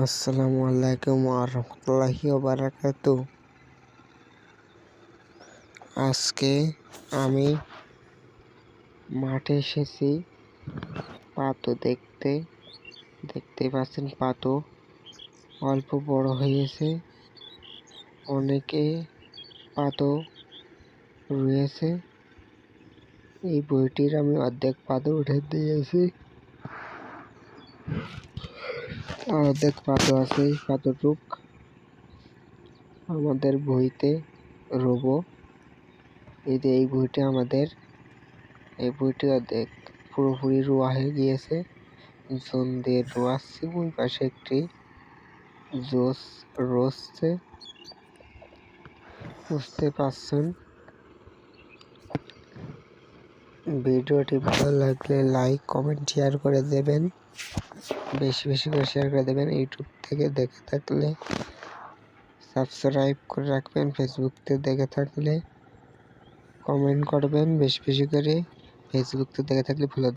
আসসালামু আলাইকুম ওয়া বারাকাতুহু। আজকে আমি মাঠে এসেছি পাতো দেখতে। দেখতেই পাচ্ছেন পাতো অল্প বড় হয়েছে, অনেকে পাতো রয়েছে। এই বইটির আমি অর্ধেক পাতো উঠে দিয়েছি, আর অর্ধেক পাতো আছে। এই পাতোটুক আমাদের বইতে রোবো। এই বইটি এই বইটি অর্ধেক পুরোপুরি রোয়া হয়ে গিয়েছে, জোন দিয়ে রোয়াচ্ছি। ওই পাশে একটি জোস রসছে, বুঝতে পারছেন। ভিডিওটি ভালো লাগলে লাইক, কমেন্ট, শেয়ার করে দেবেন। বেশি বেশি করে শেয়ার করে দেবেন। ইউটিউব থেকে দেখে থাকলে সাবস্ক্রাইব করে রাখবেন। ফেসবুক থেকে দেখে থাকলে কমেন্ট করবেন বেশি বেশি করে। ফেসবুক থেকে দেখে থাকলে ফলো